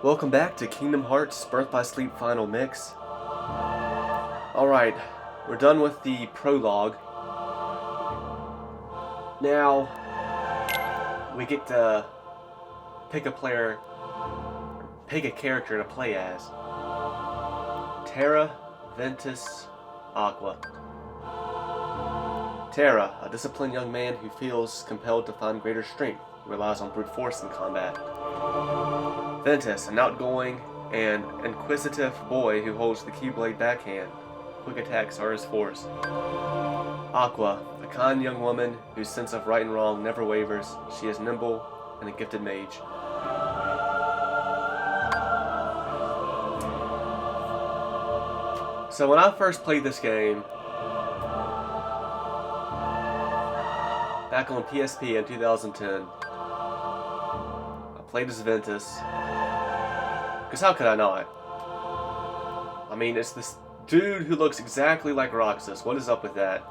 Welcome back to Kingdom Hearts Birth by Sleep Final Mix. Alright, we're done with the prologue. Now, we get to pick a character to play as. Terra, Ventus, Aqua. Terra, a disciplined young man who feels compelled to find greater strength. He relies on brute force in combat. Ventus, an outgoing and inquisitive boy who holds the Keyblade backhand. Quick attacks are his force. Aqua, a kind young woman whose sense of right and wrong never wavers. She is nimble and a gifted mage. So when I first played this game, back on PSP in 2010, I played as Ventus. Because how could I not? I mean, it's this dude who looks exactly like Roxas. What is up with that?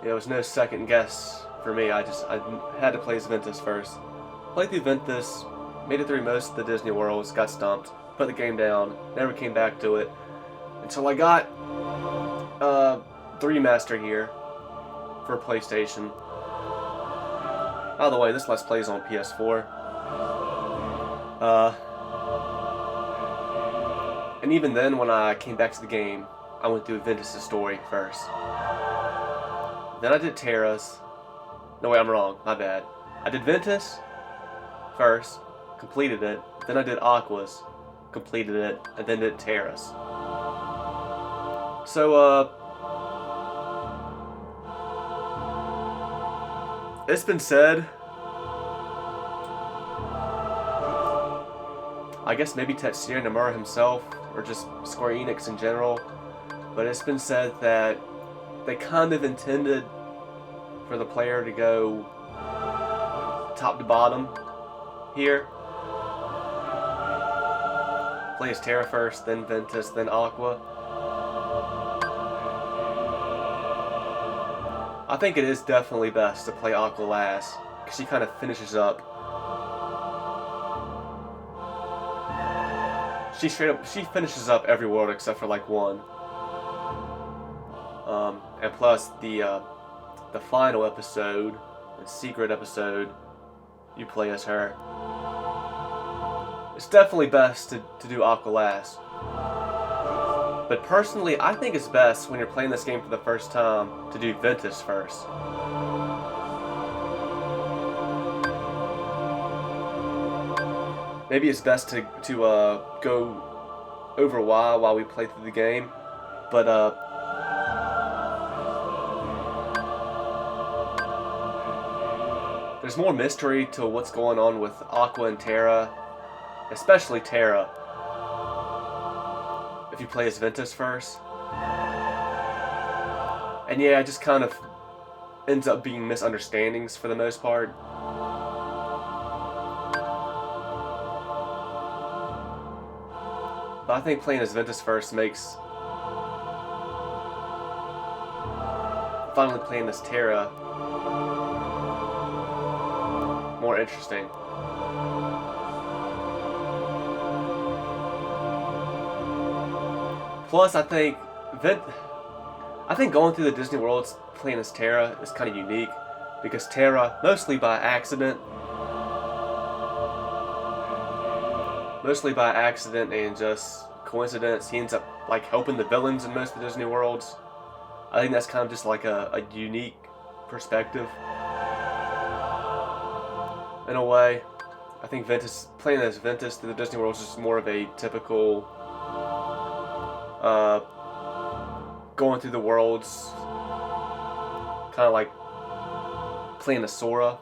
There was no second guess for me. I had to play as Ventus first. Played through Ventus, made it through most of the Disney worlds, got stumped, put the game down, never came back to it until I got the remaster here for PlayStation. By the way, this Let's Play is on PS4. And even then, when I came back to the game, I went through Ventus' story first. Then I did Terra's. No, wait, I'm wrong. My bad. I did Ventus first, completed it. Then I did Aqua's, completed it, and then did Terra's. So, it's been said, I guess maybe Tetsuya Nomura himself, or just Square Enix in general, but it's been said that they kind of intended for the player to go top to bottom here. Play as Terra first, then Ventus, then Aqua. I think it is definitely best to play Aqua last, because she kind of finishes up. She finishes up every world except for like one. And plus the final episode, the secret episode, you play as her. It's definitely best to do Aqua last. But personally, I think it's best when you're playing this game for the first time to do Ventus first. Maybe it's best to go over why while we play through the game, but there's more mystery to what's going on with Aqua and Terra, especially Terra, if you play as Ventus first. And yeah, it just kind of ends up being misunderstandings for the most part. But I think playing as Ventus first makes finally playing as Terra more interesting. Plus, I think going through the Disney worlds playing as Terra is kind of unique, because Terra, mostly by accident and just coincidence, he ends up like helping the villains in most of the Disney worlds. I think that's kind of just like a unique perspective in a way. I think playing as Ventus through the Disney worlds is more of a typical going through the worlds, kind of like playing as Sora.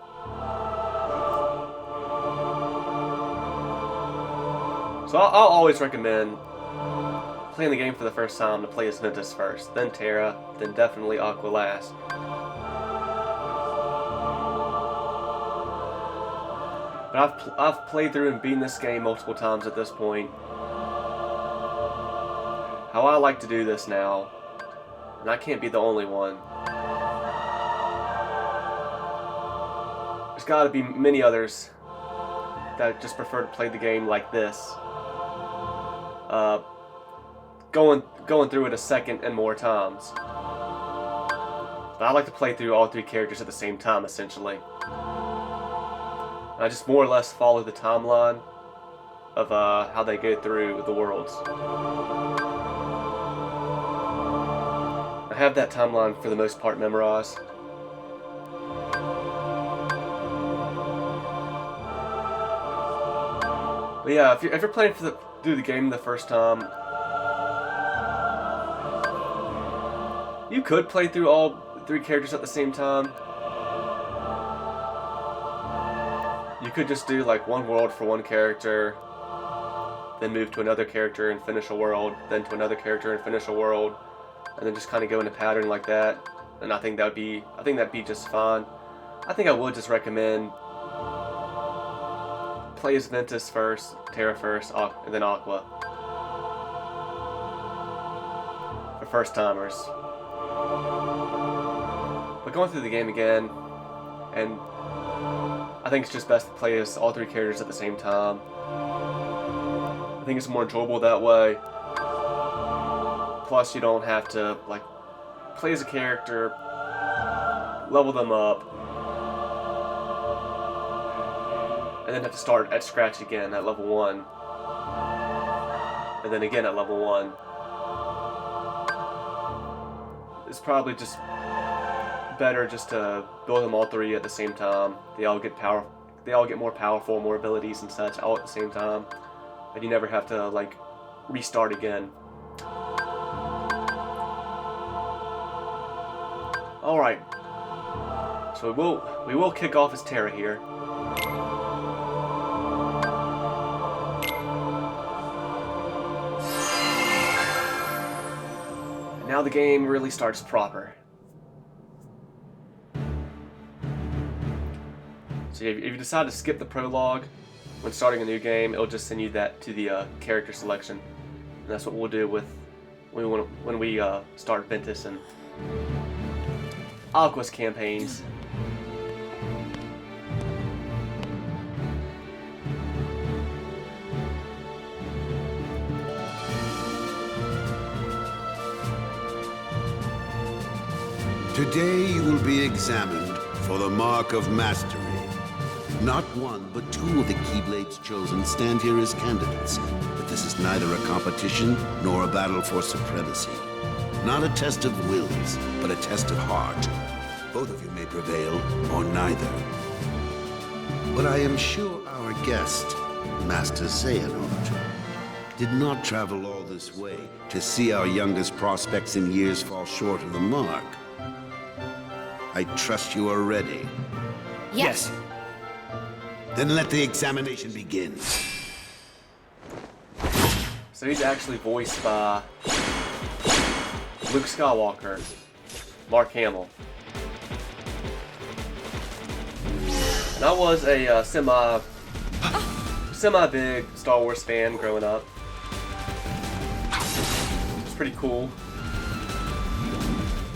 So I'll always recommend playing the game for the first time to play as Ventus first, then Terra, then definitely Aqua last. But I've played through and beaten this game multiple times at this point. How I like to do this now, and I can't be the only one, there's got to be many others that just prefer to play the game like this. Going through it a second and more times. But I like to play through all 3 characters at the same time, essentially. I just more or less follow the timeline of how they go through the worlds. I have that timeline for the most part memorized. But yeah, if you're playing through the game the first time, you could play through all 3 characters at the same time. You could just do like one world for one character, then move to another character and finish a world, then to another character and finish a world, and then just kind of go in a pattern like that. And I think that'd be just fine. I think I would just recommend play as Ventus first, Terra first, and then Aqua for first timers. But going through the game again, and I think it's just best to play as all 3 characters at the same time. I think it's more enjoyable that way. Plus, you don't have to like play as a character, level them up, and then have to start at scratch again at level 1, and then again at level 1. It's probably just better just to build them all 3 at the same time. They all get more powerful, more abilities and such all at the same time, and you never have to like restart again. All right, so we will kick off as Terra here. And now the game really starts proper. So if you decide to skip the prologue when starting a new game, it'll just send you that to the character selection, and that's what we'll do when we start Ventus and Aqua's campaigns. Today you will be examined for the Mark of Mastery. Not one, but 2 of the Keyblades chosen stand here as candidates. But this is neither a competition nor a battle for supremacy. Not a test of wills, but a test of heart. Both of you may prevail, or neither. But I am sure our guest, Master Xehanort, did not travel all this way to see our youngest prospects in years fall short of the mark. I trust you are ready. Yes. Then let the examination begin. So he's actually voiced by Luke Skywalker, Mark Hamill. And I was a semi-big Star Wars fan growing up. It's pretty cool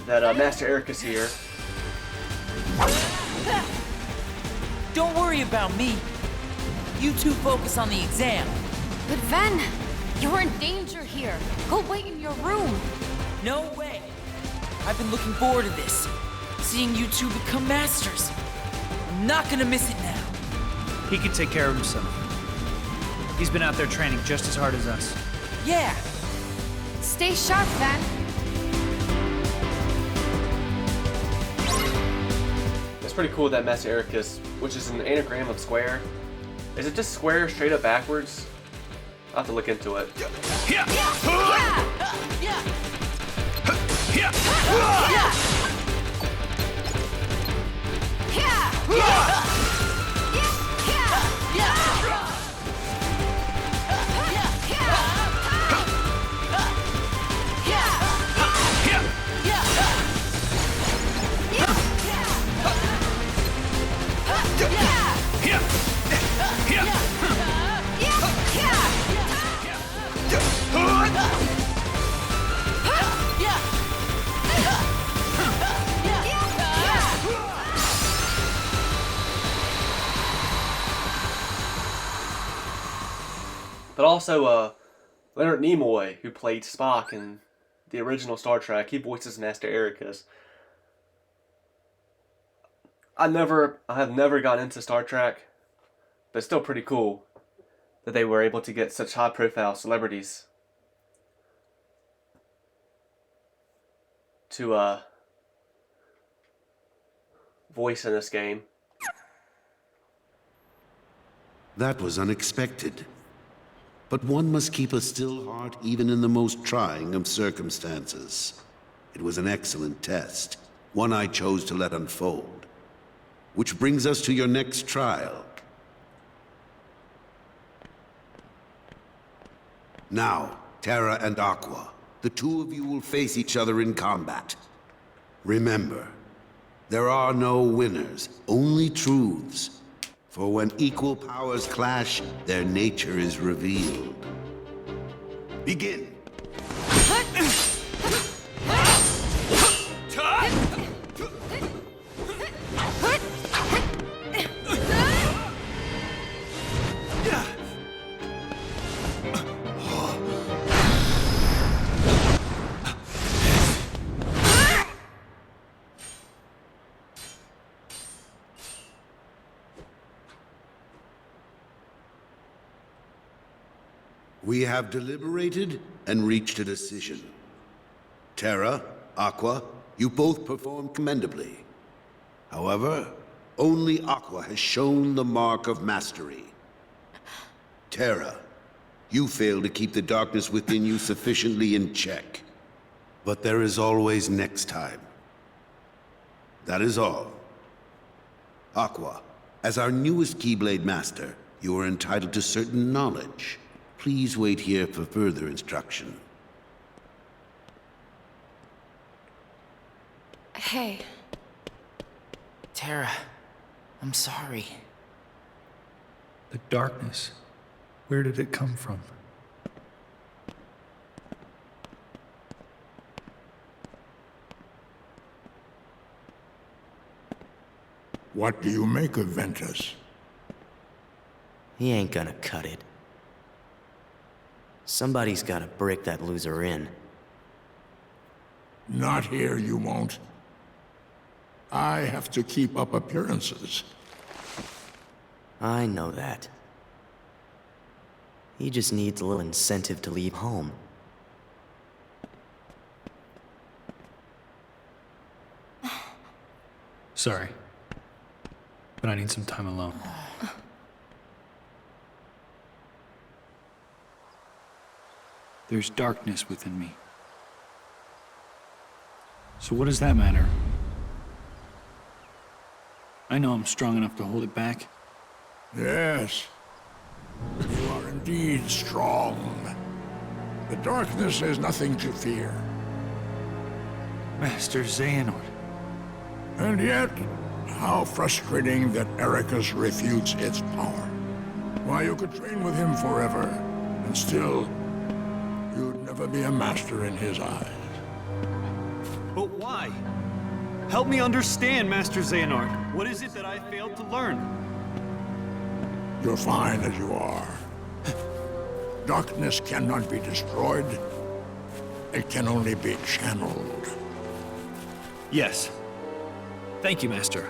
that Master Eric is here. Don't worry about me. You 2 focus on the exam. But Ven, you're in danger here. Go wait in your room. No way. I've been looking forward to this. Seeing you 2 become masters. I'm not gonna miss it now. He can take care of himself. He's been out there training just as hard as us. Yeah. Stay sharp, Ven. It's pretty cool that Master Ericus, which is an anagram of square. Is it just square straight up backwards? I'll have to look into it. also Leonard Nimoy, who played Spock in the original Star Trek, he voices Master Ericus. I have never gone into Star Trek, but it's still pretty cool that they were able to get such high-profile celebrities to voice in this game. That was unexpected. But one must keep a still heart even in the most trying of circumstances. It was an excellent test, one I chose to let unfold. Which brings us to your next trial. Now, Terra and Aqua, the two of you will face each other in combat. Remember, there are no winners, only truths. For when equal powers clash, their nature is revealed. Begin! We have deliberated and reached a decision. Terra, Aqua, you both performed commendably. However, only Aqua has shown the mark of mastery. Terra, you failed to keep the darkness within you sufficiently in check. But there is always next time. That is all. Aqua, as our newest Keyblade Master, you are entitled to certain knowledge. Please wait here for further instruction. Hey. Terra, I'm sorry. The darkness. Where did it come from? What do you make of Ventus? He ain't gonna cut it. Somebody's gotta break that loser in. Not here, you won't. I have to keep up appearances. I know that. He just needs a little incentive to leave home. Sorry. But I need some time alone. There's darkness within me. So what does that matter? I know I'm strong enough to hold it back. Yes. You are indeed strong. The darkness has nothing to fear. Master Xehanort. And yet, how frustrating that Ericus refutes its power. Why, you could train with him forever, and still, you'd never be a master in his eyes. But why? Help me understand, Master Xehanort. What is it that I failed to learn? You're fine as you are. Darkness cannot be destroyed. It can only be channeled. Yes. Thank you, Master.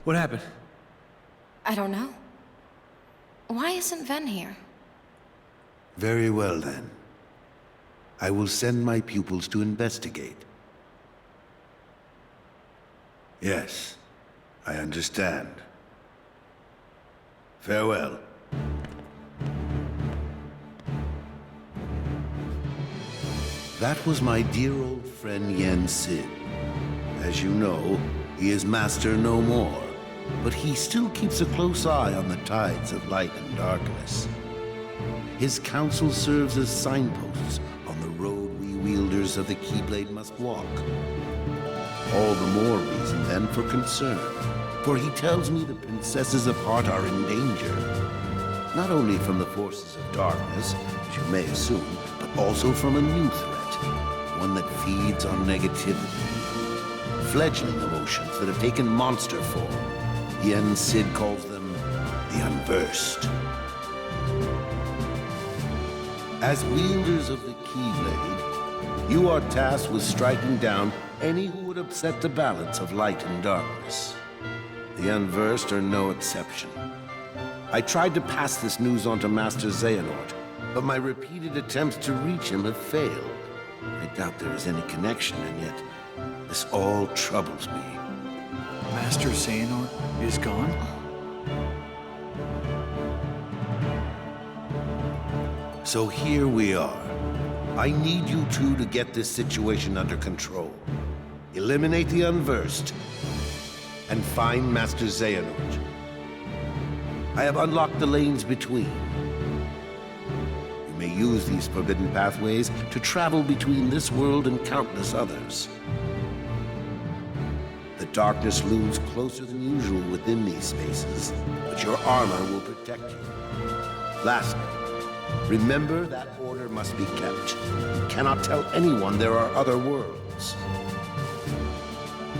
What happened? I don't know. Why isn't Ven here? Very well, then. I will send my pupils to investigate. Yes, I understand. Farewell. That was my dear old friend Yen Sid. As you know, he is master no more, but he still keeps a close eye on the tides of light and darkness. His counsel serves as signposts on the road wielders of the Keyblade must walk. All the more reason then for concern, for he tells me the princesses of heart are in danger, not only from the forces of darkness, which you may assume, but also from a new threat, one that feeds on negativity. Fledgling emotions that have taken monster form. Yen Sid calls them the Unversed. As wielders of the Keyblade, you are tasked with striking down any who would upset the balance of light and darkness. The Unversed are no exception. I tried to pass this news on to Master Xehanort, but my repeated attempts to reach him have failed. I doubt there is any connection, and yet this all troubles me. Master Xehanort is gone? So here we are. I need you two to get this situation under control. Eliminate the Unversed, and find Master Xehanort. I have unlocked the lanes between. You may use these forbidden pathways to travel between this world and countless others. The darkness looms closer than usual within these spaces, but your armor will protect you. Lastly, remember that order must be kept. You cannot tell anyone there are other worlds.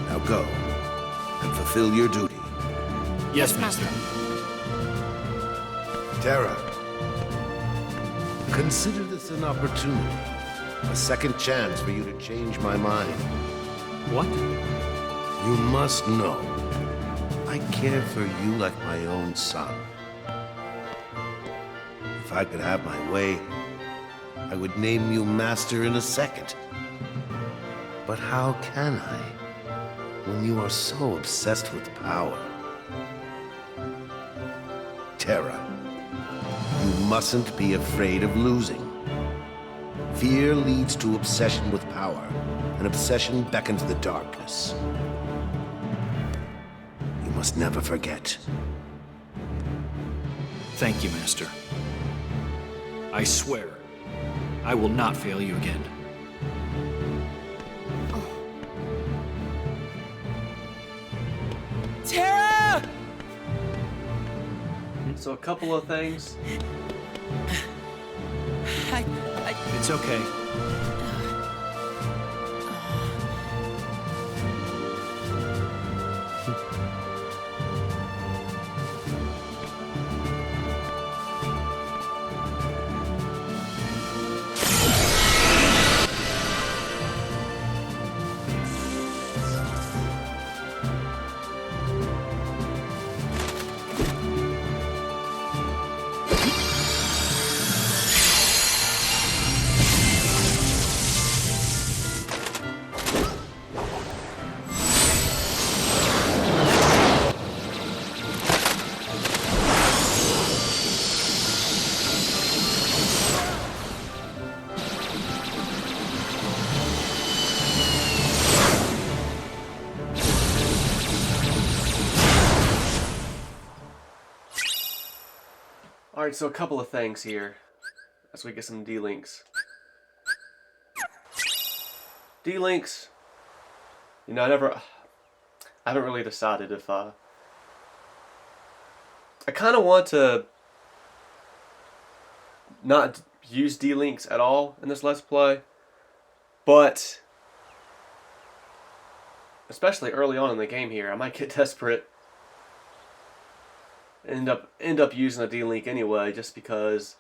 Now go, and fulfill your duty. Yes, Master. Terra, consider this an opportunity. A second chance for you to change my mind. What? You must know, I care for you like my own son. If I could have my way, I would name you Master in a second. But how can I, when you are so obsessed with power? Terra, you mustn't be afraid of losing. Fear leads to obsession with power, and obsession beckons the darkness. You must never forget. Thank you, Master. I swear, I will not fail you again. Terra! So a couple of things. It's okay. Alright, so a couple of things here as we get some D-Links. D-Links, you know, I haven't really decided if, I kind of want to not use D-Links at all in this Let's Play, but especially early on in the game here, I might get desperate. End up using a D-Link anyway, just because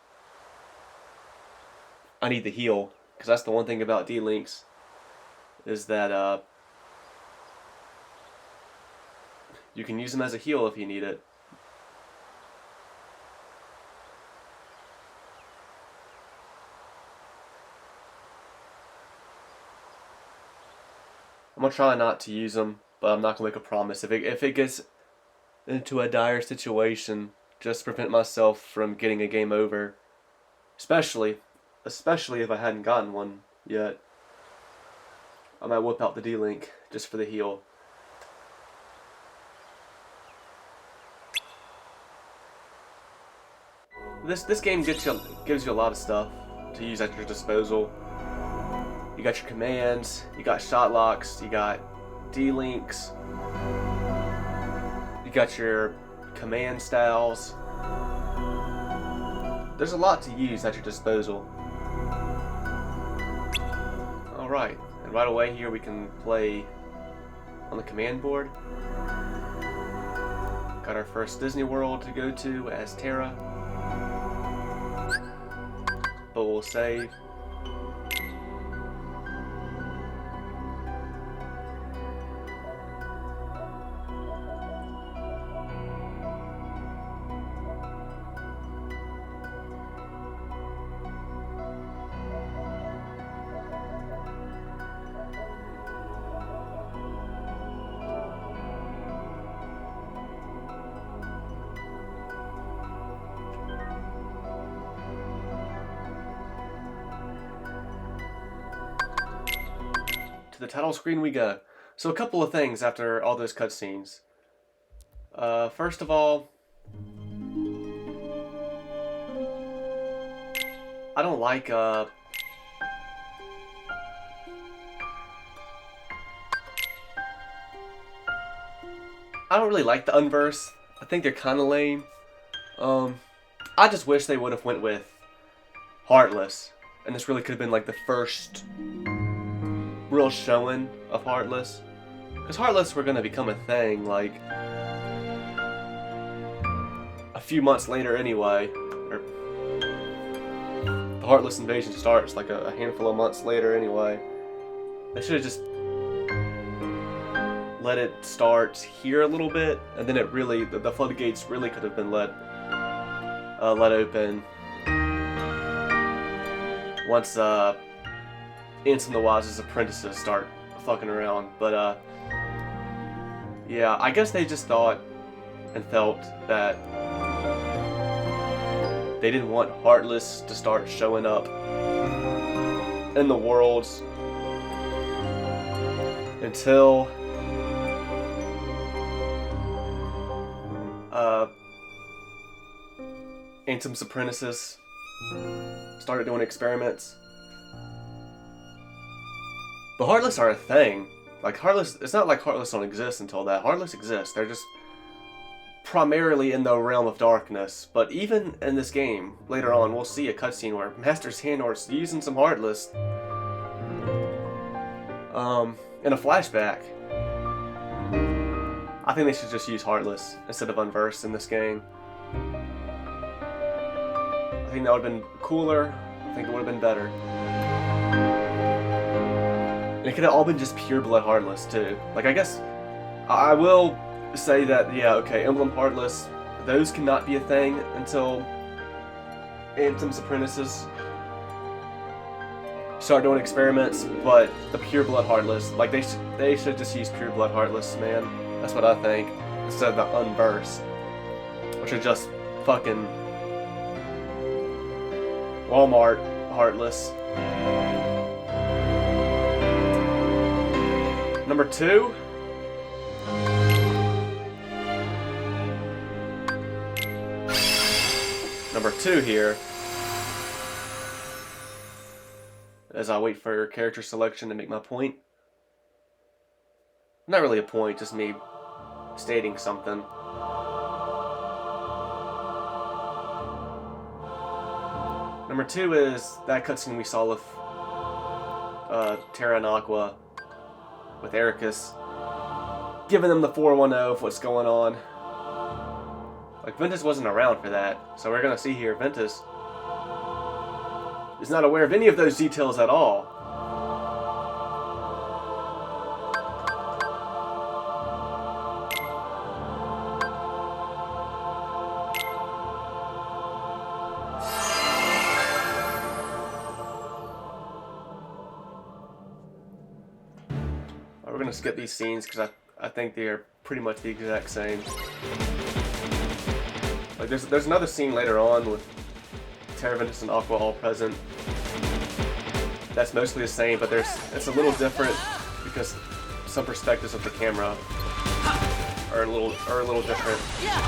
I need the heal. Because that's the one thing about D-Links, is that you can use them as a heal if you need it. I'm gonna try not to use them, but I'm not gonna make a promise. If it gets into a dire situation, just to prevent myself from getting a game over, especially if I hadn't gotten one yet, I might whip out the D-Link just for the heal. This game gives you a lot of stuff to use at your disposal. You got your commands, you got shot locks, you got D-links, you got your command styles. There's a lot to use at your disposal. Alright, and right away here we can play on the command board. Got our first Disney World to go to as Terra. But we'll save. The title screen we go. So a couple of things after all those cutscenes. First of all, I don't like I don't really like the Unverse. I think they're kind of lame. I just wish they would have went with Heartless, and this really could have been like the first real showing of Heartless, because Heartless were gonna become a thing like a few months later anyway, or the Heartless invasion starts like a handful of months later anyway. They should have just let it start here a little bit, and then it really, the floodgates really could have been let open once Ansem the Wise's apprentices start fucking around. But yeah, I guess they just thought and felt that they didn't want Heartless to start showing up in the worlds until Ansem's apprentices started doing experiments. But Heartless are a thing. Like Heartless, it's not like Heartless don't exist until that. Heartless exists. They're just primarily in the realm of darkness. But even in this game, later on, we'll see a cutscene where Master Xehanort's using some Heartless. In a flashback. I think they should just use Heartless instead of Unverse in this game. I think that would have been cooler. I think it would have been better. And it could have all been just pure blood Heartless too. Like, I guess I will say that, yeah, okay, Emblem Heartless, those cannot be a thing until Ansem's apprentices start doing experiments. But the pure blood Heartless, like they should just use pure blood Heartless, man. That's what I think, instead of the Unverse, which are just fucking Walmart Heartless. Number 2. Number 2 here, as I wait for character selection to make my point. Not really a point, just me stating something. Number 2 is that cutscene we saw with Terra and Aqua, with Ericus, giving them the 410 of what's going on. Like, Ventus wasn't around for that, so we're gonna see here Ventus is not aware of any of those details at all. We're gonna skip these scenes because I think they are pretty much the exact same. Like there's another scene later on with Terra, Ventus, and Aqua all present. That's mostly the same, but it's a little different because some perspectives of the camera are a little different. Yeah!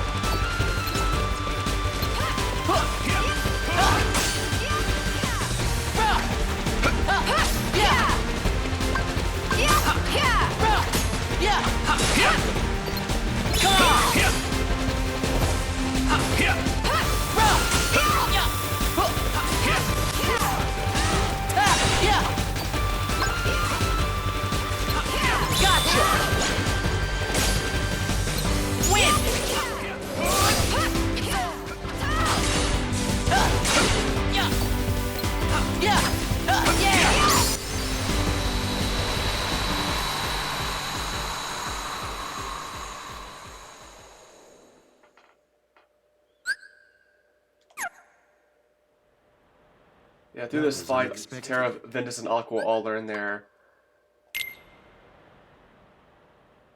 Yeah, through this fight, Terra, Ventus, and Aqua all learn their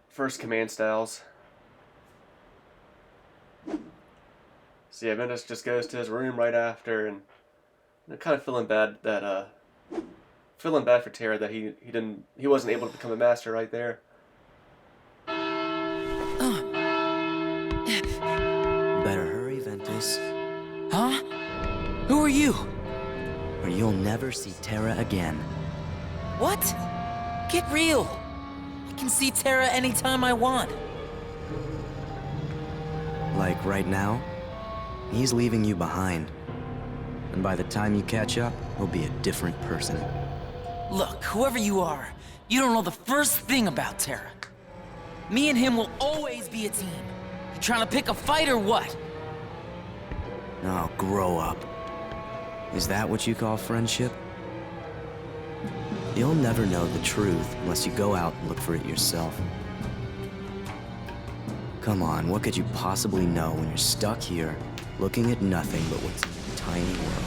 first command styles. So yeah, Ventus just goes to his room right after, and they're kind of feeling bad that feeling bad for Terra that he wasn't able to become a master right there. Better hurry, Ventus, Huh? Who are you? or you'll never see Terra again. What? Get real. I can see Terra anytime I want. Like right now, he's leaving you behind. And by the time you catch up, he'll be a different person. Look, whoever you are, you don't know the first thing about Terra. Me and him will always be a team. You trying to pick a fight or what? Oh, grow up. Is that what you call friendship? You'll never know the truth unless you go out and look for it yourself. Come on, what could you possibly know when you're stuck here, looking at nothing but what's in your tiny world?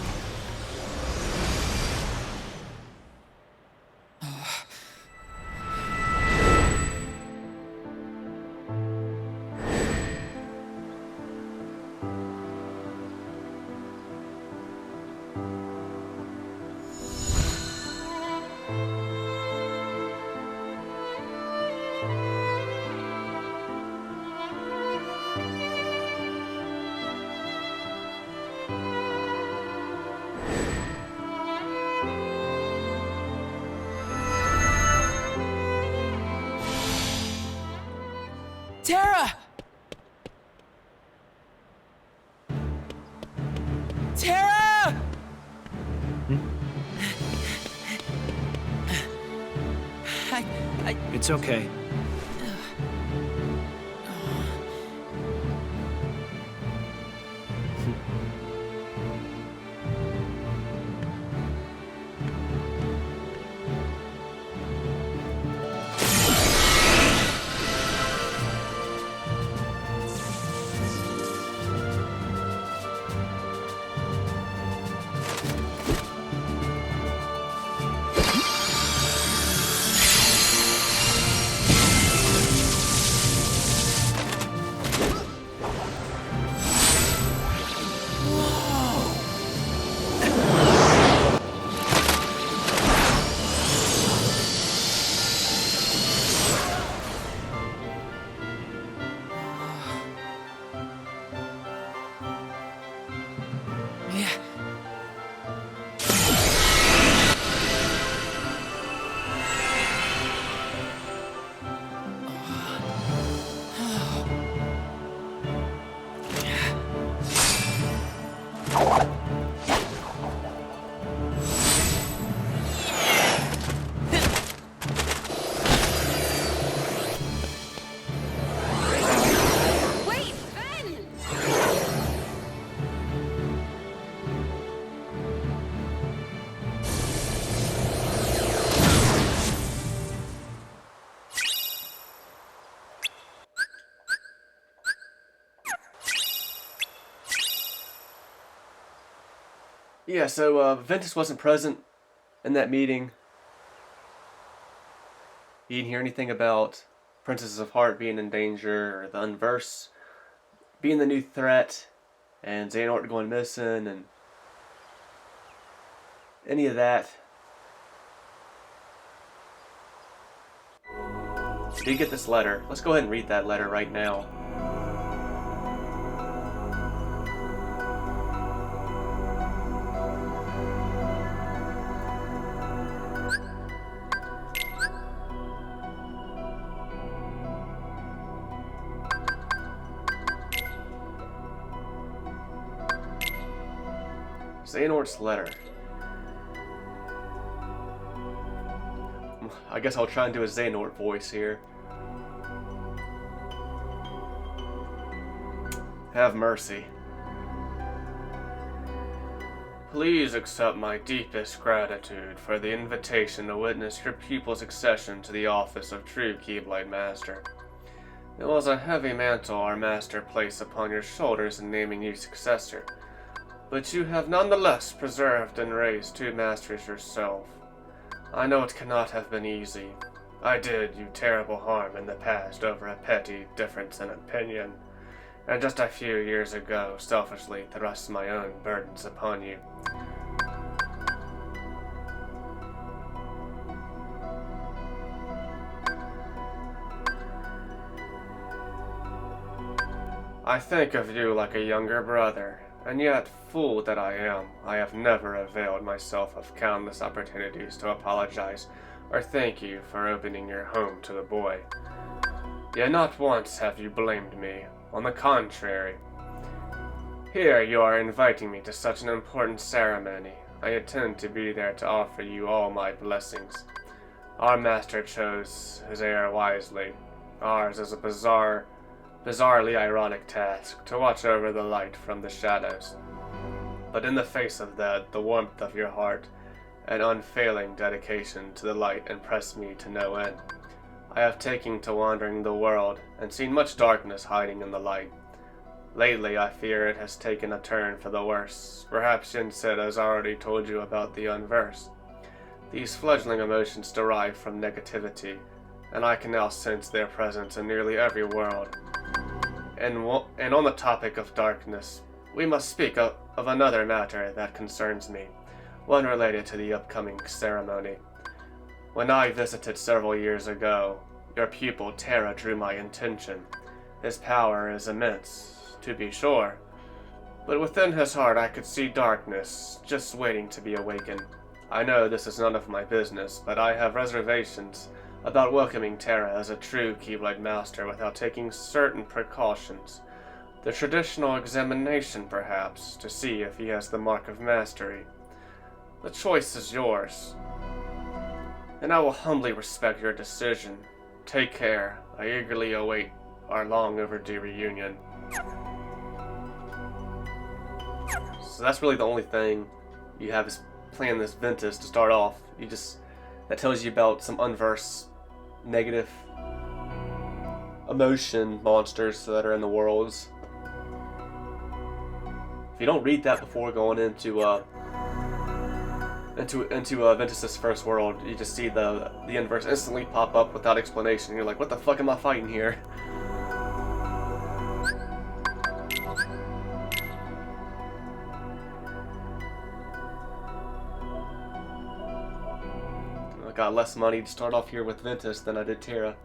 Terra! Terra! It's okay. Wait, Ven! Yeah, so Ventus wasn't present in that meeting. He didn't hear anything about Princesses of Heart being in danger, or the Unverse being the new threat, and Xehanort going missing, and any of that. He did get this letter. Let's go ahead and read that letter right now. Xehanort's letter. I guess I'll try and do a Xehanort voice here. Have mercy. Please accept my deepest gratitude for the invitation to witness your pupil's accession to the office of true Keyblade Master. It was a heavy mantle our master placed upon your shoulders in naming you successor. but you have nonetheless preserved and raised 2 masters yourself. I know it cannot have been easy. I did you terrible harm in the past over a petty difference in opinion, and just a few years ago selfishly thrust my own burdens upon you. I think of you like a younger brother, and yet, fool that I am, I have never availed myself of countless opportunities to apologize or thank you for opening your home to the boy. Yet not once have you blamed me. On the contrary. Here you are inviting me to such an important ceremony. I intend to be there to offer you all my blessings. Our master chose his heir wisely. Ours is a bizarrely ironic task, to watch over the light from the shadows. But in the face of that, the warmth of your heart and unfailing dedication to the light impress me to no end. I have taken to wandering the world and seen much darkness hiding in the light. Lately, I fear it has taken a turn for the worse. Perhaps Shinset has already told you about the unverse. These fledgling emotions derive from negativity, and I can now sense their presence in nearly every world. And on the topic of darkness, we must speak of another matter that concerns me, one related to the upcoming ceremony. When I visited several years ago, your pupil Terra drew my attention. His power is immense, to be sure, but within his heart I could see darkness, just waiting to be awakened. I know this is none of my business, but I have reservations about welcoming Terra as a true Keyblade Master without taking certain precautions. The traditional examination, perhaps, to see if he has the mark of mastery. The choice is yours, and I will humbly respect your decision. Take care. I eagerly await our long overdue reunion. So that's really the only thing you have is playing this Ventus to start off. That tells you about some unverse negative emotion monsters that are in the worlds. If you don't read that before going into Ventus's first world, you just see the inverse instantly pop up without explanation. You're like, what the fuck am I fighting here? I got less money to start off here with Ventus than I did Terra.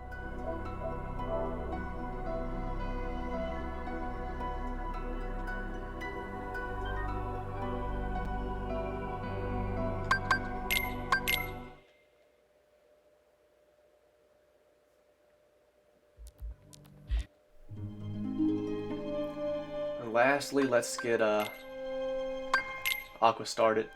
And lastly, let's get Aqua started.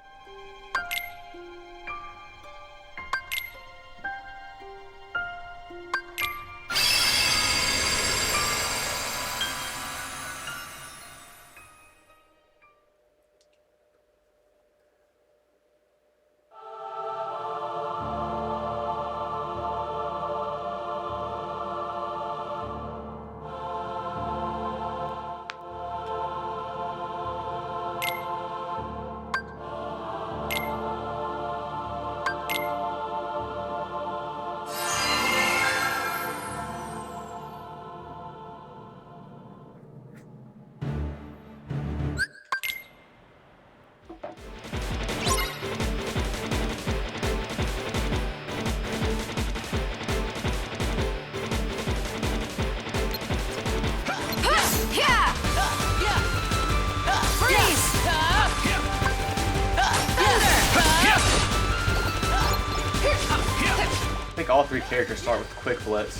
I think all 3 characters start with Quick Blitz.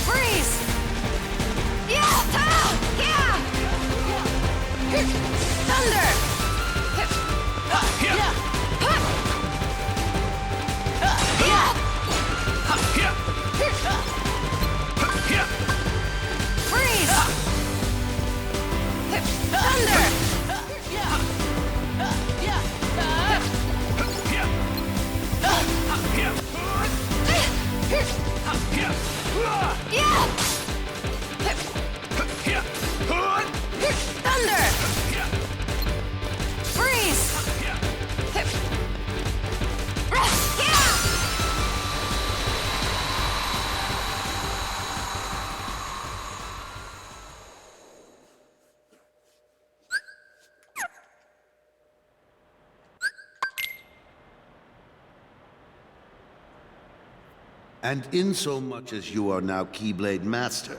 Freeze! Thunder! Freeze! Thunder! Thunder! Freeze! And insomuch as you are now Keyblade Master,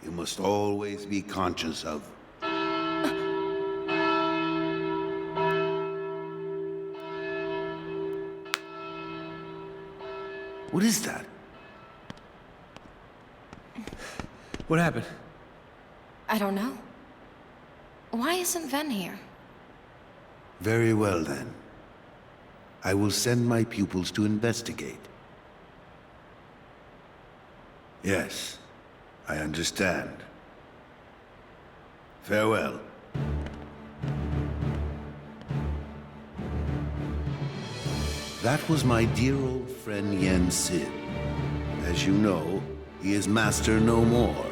you must always be conscious of... What is that? What happened? I don't know. Why isn't Ven here? Very well, then. I will send my pupils to investigate. Yes, I understand. Farewell. That was my dear old friend Yen Sid. As you know, he is master no more,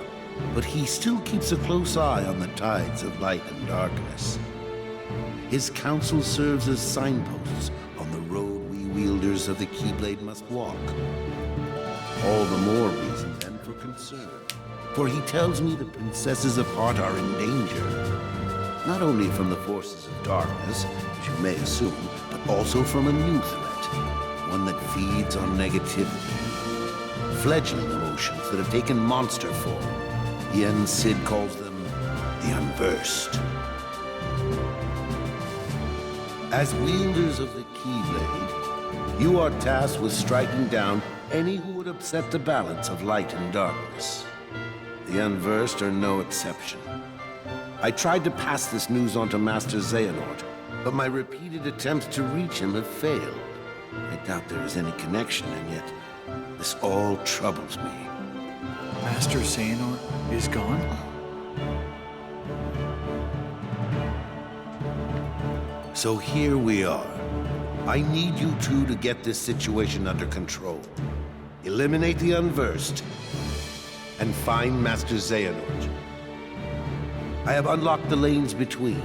but he still keeps a close eye on the tides of light and darkness. His counsel serves as signposts on the road we wielders of the Keyblade must walk. All the more reason then for concern, for he tells me the princesses of Heart are in danger, not only from the forces of darkness, as you may assume, but also from a new threat, one that feeds on negativity. Fledgling emotions that have taken monster form. Yen Sid calls them the Unversed. As wielders of the Keyblade, you are tasked with striking down any who would upset the balance of light and darkness. The Unversed are no exception. I tried to pass this news on to Master Xehanort, but my repeated attempts to reach him have failed. I doubt there is any connection, and yet this all troubles me. Master Xehanort is gone? So here we are. I need you two to get this situation under control. Eliminate the Unversed, and find Master Xehanort. I have unlocked the lanes between.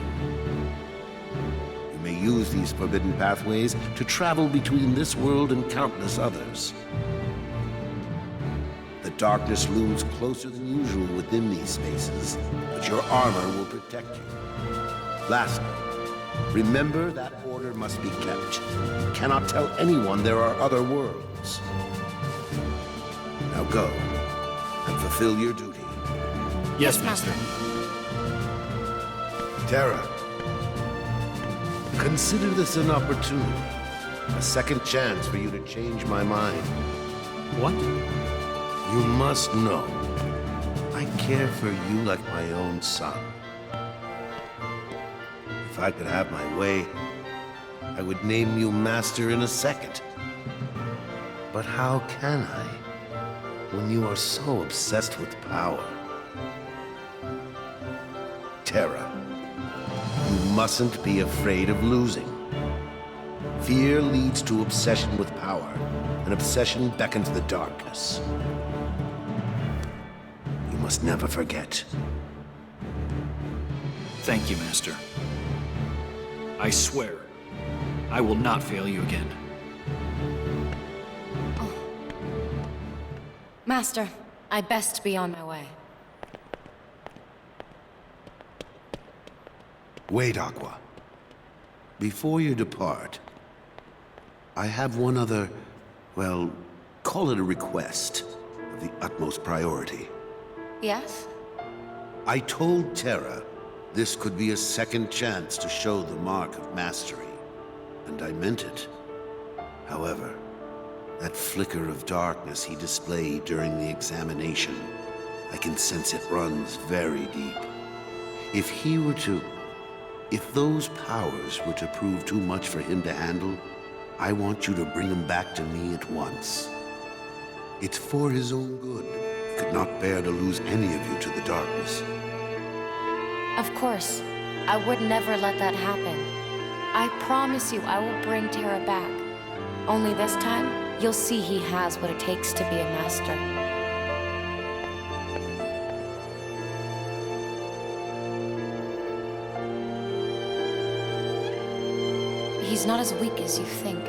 You may use these forbidden pathways to travel between this world and countless others. The darkness looms closer than usual within these spaces, but your armor will protect you. Lastly, remember that order must be kept. You cannot tell anyone there are other worlds. Now go, and fulfill your duty. Yes, Master. Terra, consider this an opportunity. A second chance for you to change my mind. What? You must know, I care for you like my own son. If I could have my way, I would name you Master in a second. But how can I, when you are so obsessed with power? Terra, you mustn't be afraid of losing. Fear leads to obsession with power, and obsession beckons the darkness. You must never forget. Thank you, Master. I swear, I will not fail you again. Master, I best be on my way. Wait, Aqua. Before you depart, I have one other, well, call it a request of the utmost priority. Yes? I told Terra this could be a second chance to show the mark of mastery, and I meant it. However, that flicker of darkness he displayed during the examination, I can sense it runs very deep. If those powers were to prove too much for him to handle, I want you to bring him back to me at once. It's for his own good. He could not bear to lose any of you to the darkness. Of course. I would never let that happen. I promise you I will bring Terra back. Only this time, you'll see he has what it takes to be a master. He's not as weak as you think.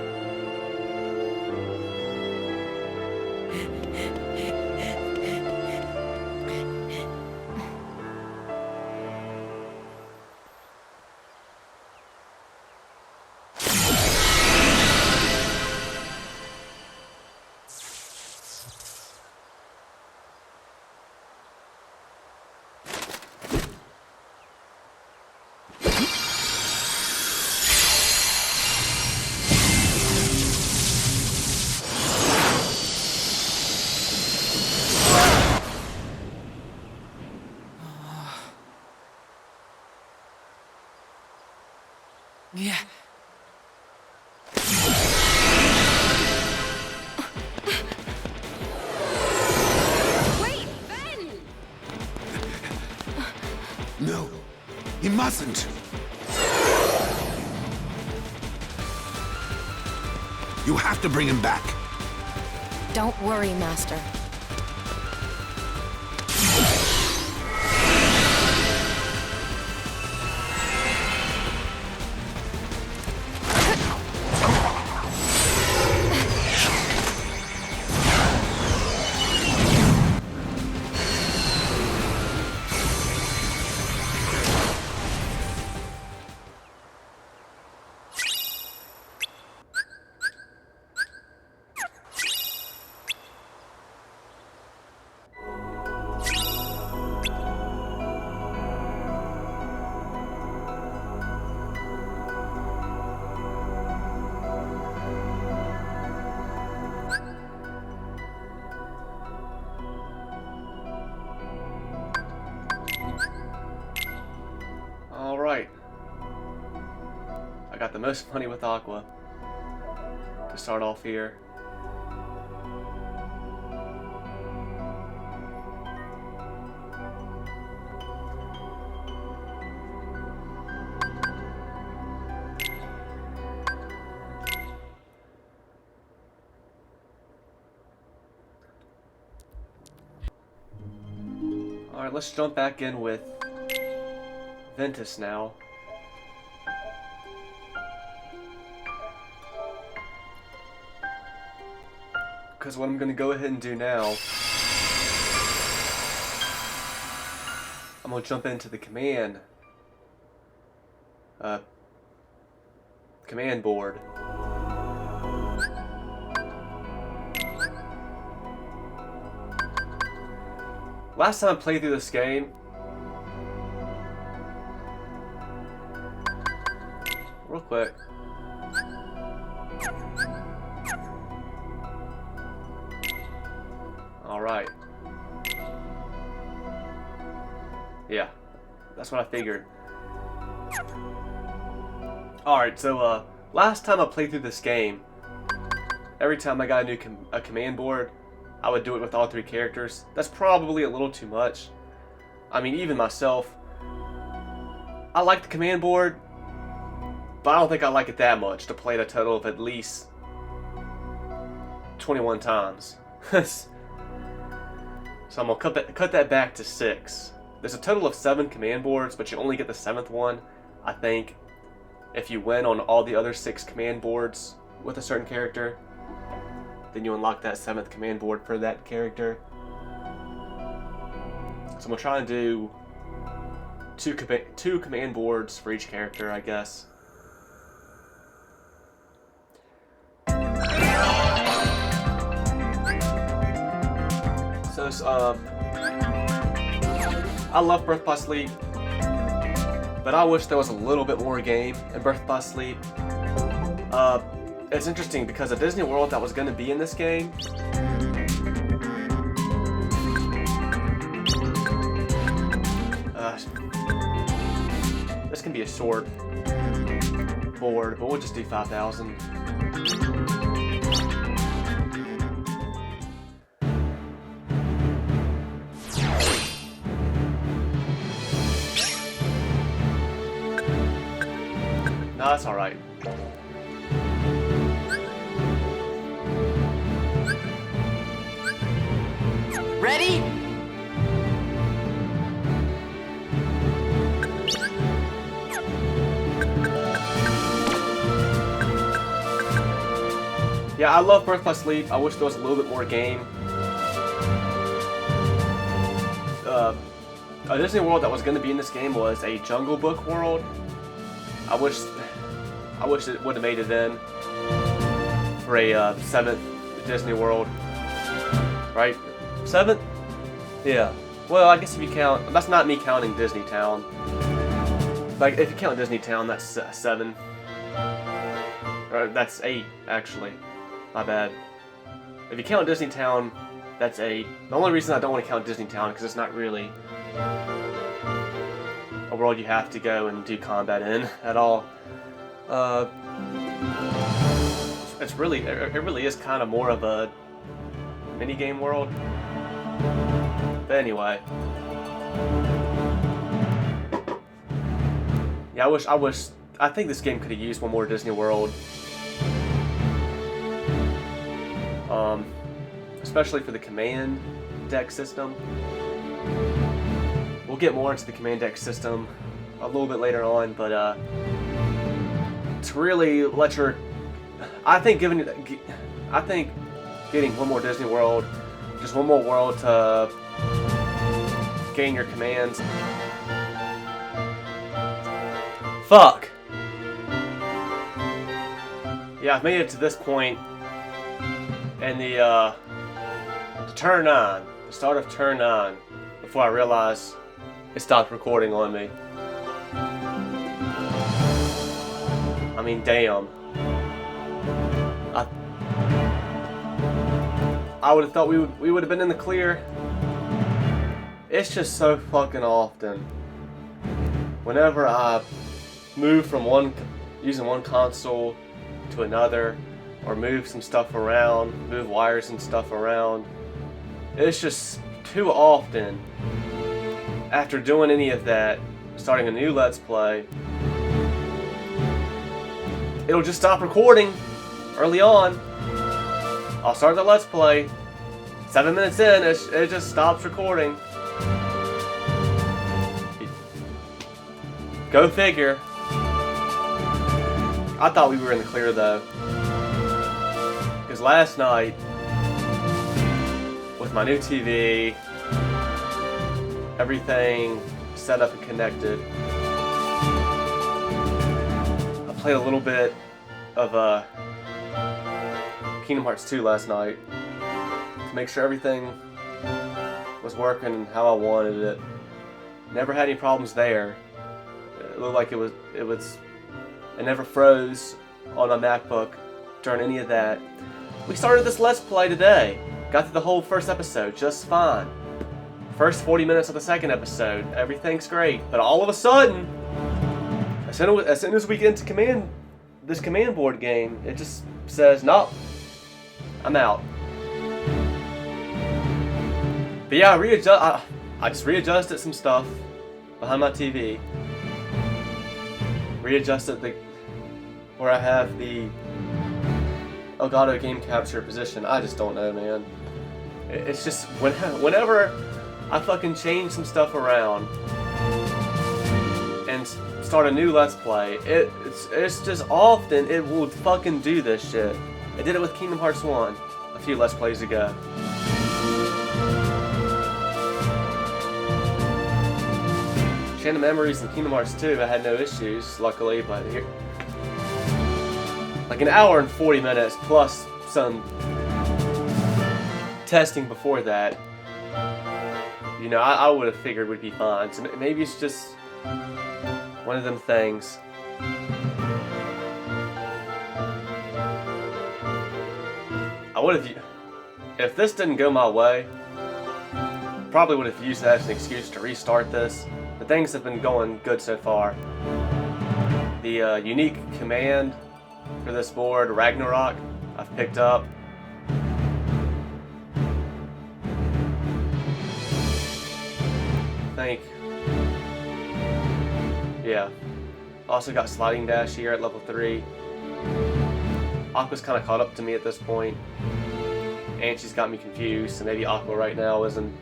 Yeah. Wait, Ben! No, he mustn't. You have to bring him back. Don't worry, Master. Alright. I got the most money with Aqua to start off here. Alright, let's jump back in with Ventus now. Because what I'm going to go ahead and do now, I'm going to jump into the command board. Last time I played through this game, real quick. Alright. Yeah, that's what I figured. Alright, so last time I played through this game, every time I got a new command board, I would do it with all three characters. That's probably a little too much. I mean, even myself, I like the command board, but I don't think I like it that much to play it a total of at least 21 times. So I'm going to cut that back to 6. There's a total of 7 command boards, but you only get the 7th one, I think, if you win on all the other 6 command boards with a certain character. Then you unlock that 7th command board for that character. So I'm going to try and do 2 command boards for each character, I guess. So, I love Birth by Sleep, but I wish there was a little bit more game in Birth by Sleep. It's interesting because a Disney World that was going to be in this game this can be a short board, but we'll just do 5,000. No, that's alright. Ready? Yeah, I love Birth by Sleep. I wish there was a little bit more game. A Disney World that was going to be in this game was a Jungle Book world. I wish it would have made it in for a 7th Disney World. Right? 7th? Yeah. Well, I guess if you count, that's not me counting Disney Town. Like, if you count Disney Town, that's 7. Or that's 8, actually. My bad. If you count Disney Town, that's 8. The only reason I don't want to count Disney Town because it's not really a world you have to go and do combat in at all. It really is kind of more of a minigame world. But anyway. Yeah, I think this game could have used one more Disney World. Especially for the command deck system. We'll get more into the command deck system a little bit later on, but to really let your, I think getting one more Disney World, just one more world to gain your commands. Fuck. Yeah, I've made it to this point in the turn 9, the start of turn 9, before I realized it stopped recording on me. I mean, damn. I would have thought we would have been in the clear. It's just so fucking often. Whenever I move from using one console to another, or move some stuff around, move wires and stuff around, it's just too often. After doing any of that, starting a new Let's Play, it'll just stop recording early on. I'll start the Let's Play, 7 minutes in, it just stops recording. Go figure. I thought we were in the clear though. Because last night, with my new TV, everything set up and connected, I played a little bit of Kingdom Hearts 2 last night to make sure everything was working how I wanted it. Never had any problems there. It looked like it never froze on a MacBook during any of that. We started this Let's Play today. Got through the whole first episode just fine. First 40 minutes of the second episode, everything's great. But all of a sudden, as soon as we get into this command board game, it just says, nope, I'm out. But yeah, I just readjusted some stuff behind my TV. Readjusted where I have the Elgato game capture position. I just don't know, man. It's just whenever I fucking change some stuff around and start a new Let's Play, it's just often it will fucking do this shit. I did it with Kingdom Hearts 1 a few Let's Plays ago. Chain of Memories and Kingdom Hearts 2, I had no issues, luckily, but here, like an hour and 40 minutes plus some testing before that, you know, I would have figured we'd be fine. So maybe it's just one of them things. I would have, if this didn't go my way, probably would have used that as an excuse to restart this. But things have been going good so far. The unique command for this board, Ragnarok, I've picked up. I think. Yeah. Also got Sliding Dash here at level 3. Aqua's kind of caught up to me at this point. And she's got me confused, so maybe Aqua right now isn't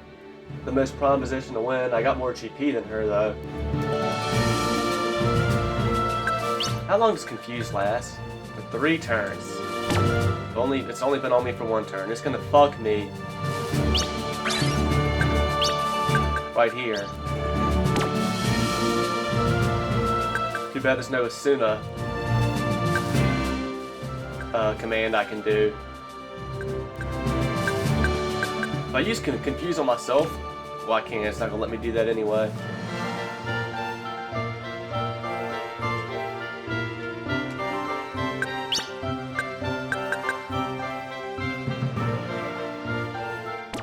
the most prime position to win. I got more GP than her though. How long does Confused last? For 3 turns. Well, it's only been on me for one turn. It's gonna fuck me right here. Too bad there's no Asuna command I can do. If I use Confuse on myself, well, I can't. It's not gonna let me do that anyway.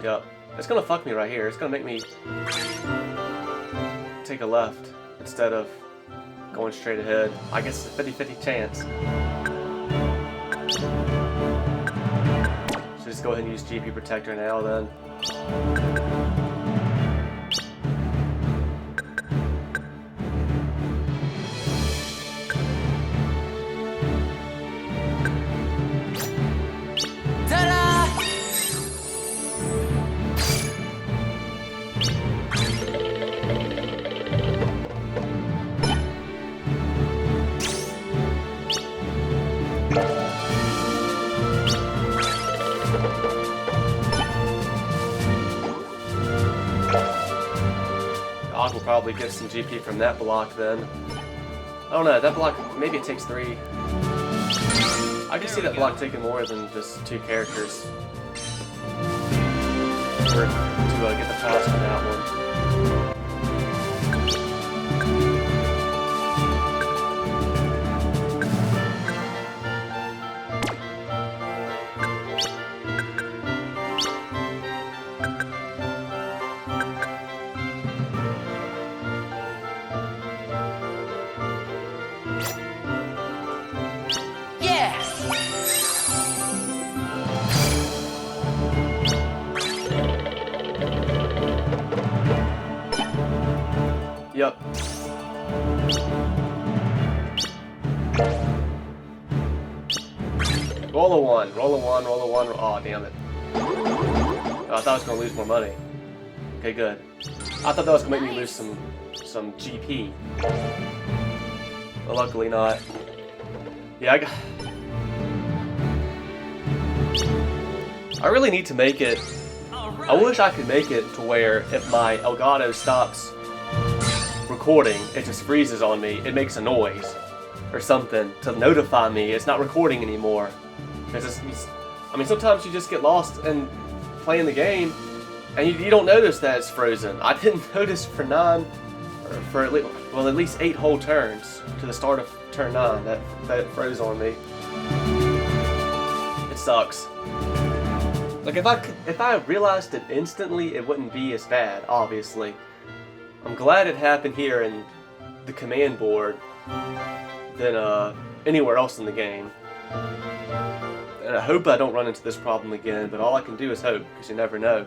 Yep. It's gonna fuck me right here. It's gonna make me take a left instead of going straight ahead. I guess it's a 50-50 chance. So just go ahead and use GP Protector now then. We'll probably get some GP from that block then. I don't know, that block, maybe it takes 3. I can see that block taking more than just 2 characters to get the pass on that one. Yep. Roll a 1, roll a 1, roll a 1. Oh, damn it. Oh, I thought I was going to lose more money. Okay, good. I thought that was going to make me lose some GP. But luckily not. Yeah, I really need to make it... I wish I could make it to where if my Elgato stops recording, it just freezes on me. It makes a noise or something to notify me it's not recording anymore. Because I mean, sometimes you just get lost in playing the game and you don't notice that it's frozen. I didn't notice for 9, or for at least 8 whole turns to the start of turn 9 that it froze on me. It sucks. Like if I realized it instantly, it wouldn't be as bad, obviously. I'm glad it happened here in the command board than anywhere else in the game. And I hope I don't run into this problem again, but all I can do is hope, because you never know.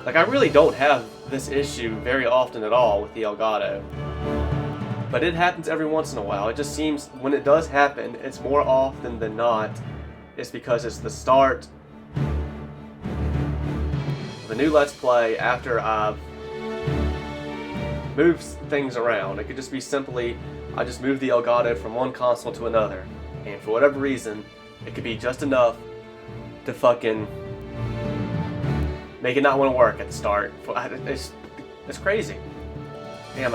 Like, I really don't have this issue very often at all with the Elgato. But it happens every once in a while. It just seems, when it does happen, it's more often than not, it's because it's the start the new Let's Play after I've moved things around. It could just be simply, I just moved the Elgato from one console to another. And for whatever reason, it could be just enough to fucking make it not want to work at the start. It's crazy. Damn.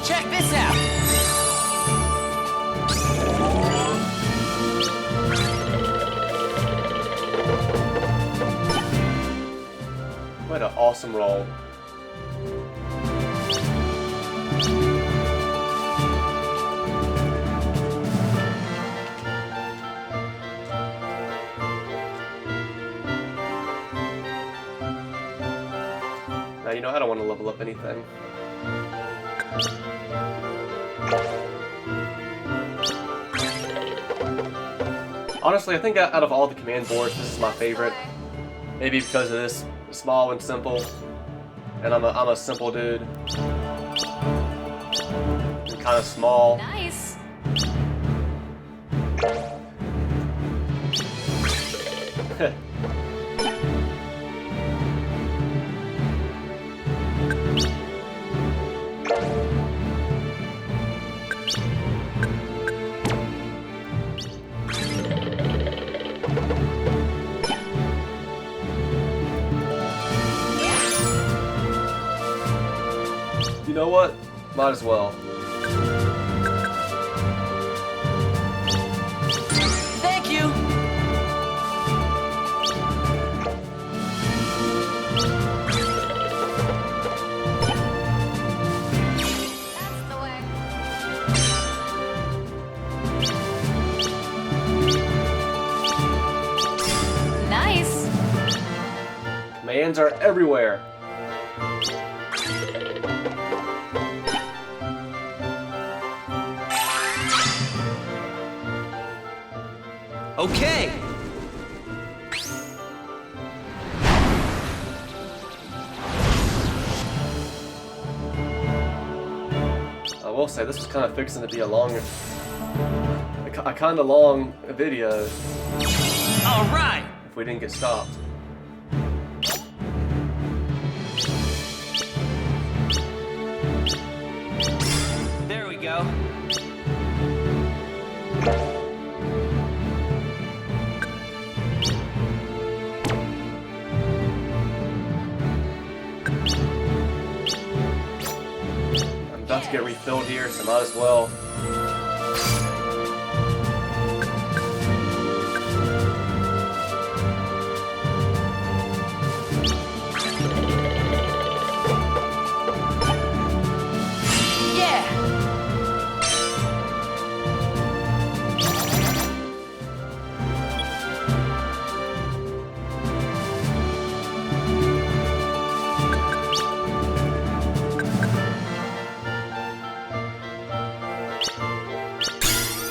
Check this out! What an awesome roll. Now you know I don't want to level up anything. Honestly, I think out of all the command boards, this is my favorite. Maybe because of this small and simple, and I'm a simple dude. I'm kind of small. Nice. You know what? Might as well. Thank you! That's the way. Nice. Commands are everywhere. Okay! I will say this was kind of fixing to be a kind of long video Alright! if we didn't get stopped. There we go. I'm about to get refilled here, so might as well. Yeah!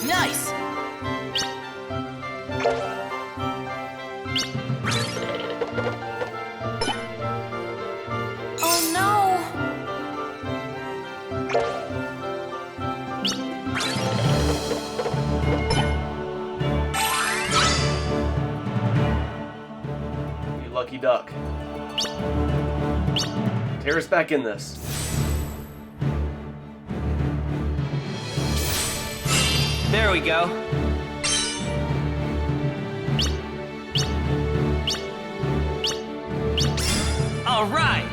Nice! Oh no! You lucky duck. Terra's back in this. There we go. Alright!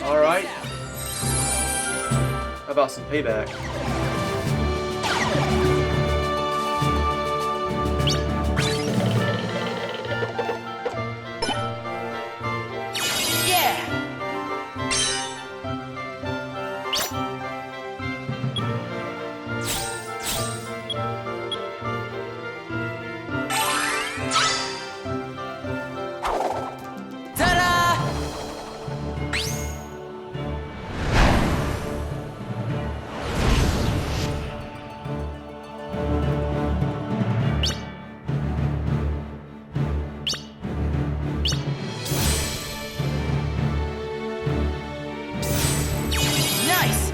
Alright. How about some payback? Yeah! Ta-da! Nice!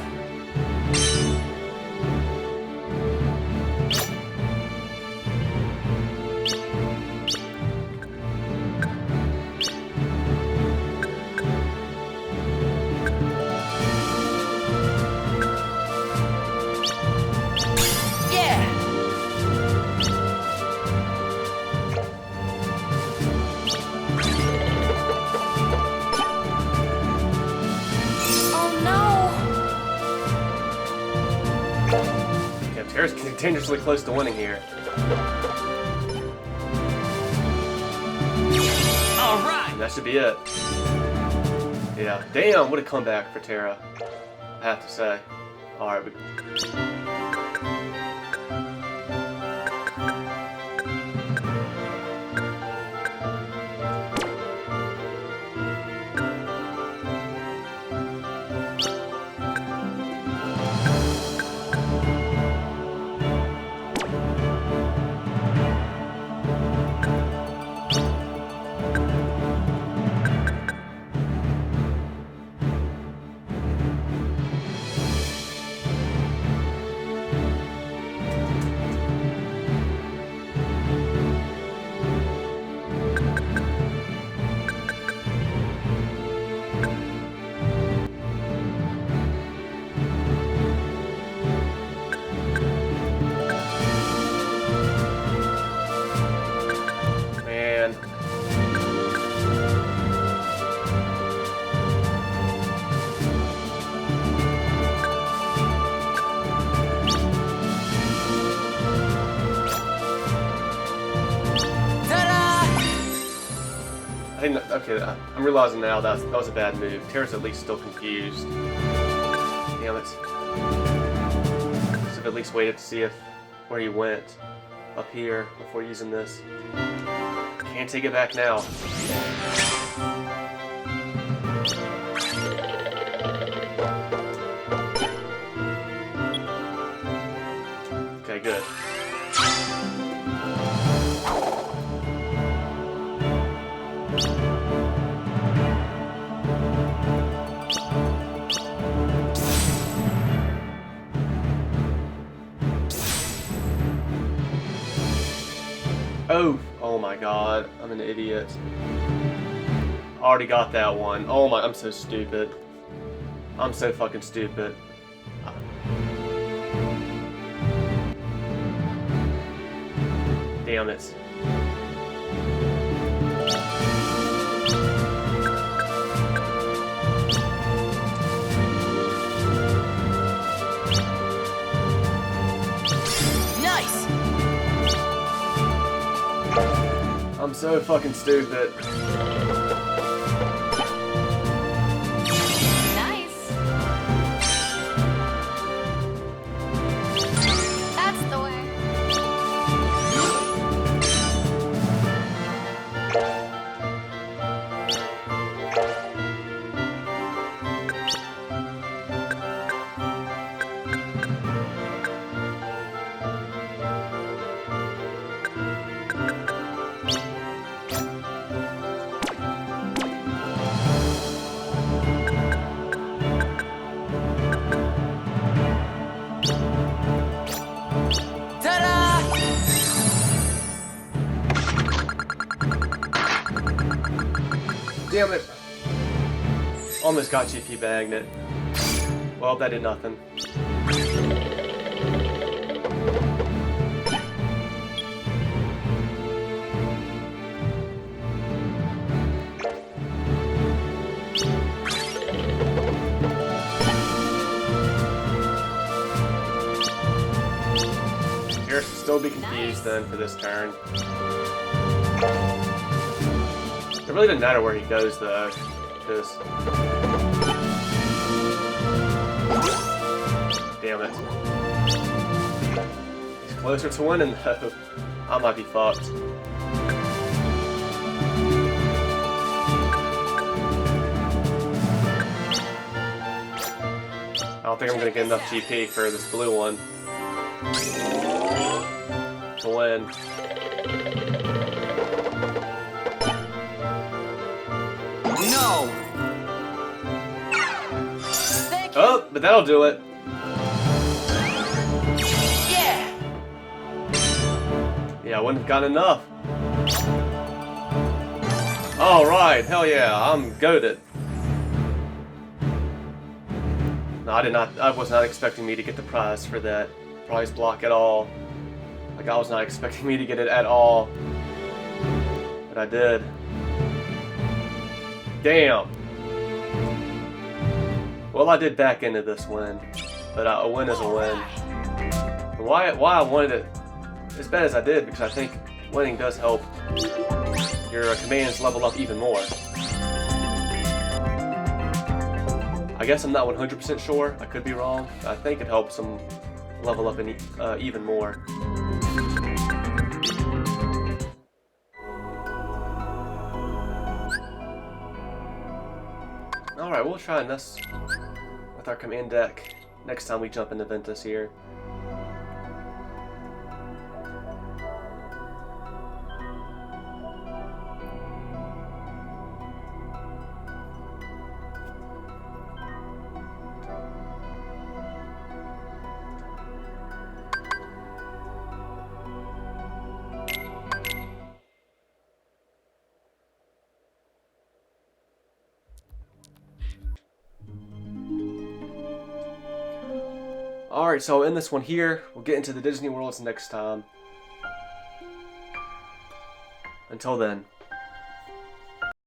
Yeah! Oh no! Yeah, Terra's continuously close to winning here. Alright! And that should be it. Yeah, damn, what a comeback for Terra. I have to say. Alright, but think that, okay, I'm realizing now that was a bad move. Terra's at least still confused. Damn it. Should have at least waited to see where he went up here before using this. Can't take it back now. Okay, good. Oh my god, I'm an idiot. Already got that one. Oh my, I'm so stupid. I'm so fucking stupid. Damn it. I'm so fucking stupid. Nice. That's the way. Damn it. Almost got GP bagged it. Well, that did nothing. Garrus should still be confused then for this turn. It really doesn't matter where he goes though, because... Damn it. He's closer to winning though. I might be fucked. I don't think I'm gonna get enough GP for this blue one to win. No! Oh, but that'll do it. Yeah! Yeah, I wouldn't have gotten enough. Alright, hell yeah, I'm goated. No, I was not expecting me to get the prize for that prize block at all. Like, I was not expecting me to get it at all. But I did. Damn. Well, I did back into this win, but a win is a win. Why I wanted it as bad as I did, because I think winning does help your commands level up even more. I guess I'm not 100% sure. I could be wrong. I think it helps them level up even more. Alright, we'll try this with our command deck next time we jump into Ventus here. Alright, so in this one here, we'll get into the Disney Worlds next time. Until then.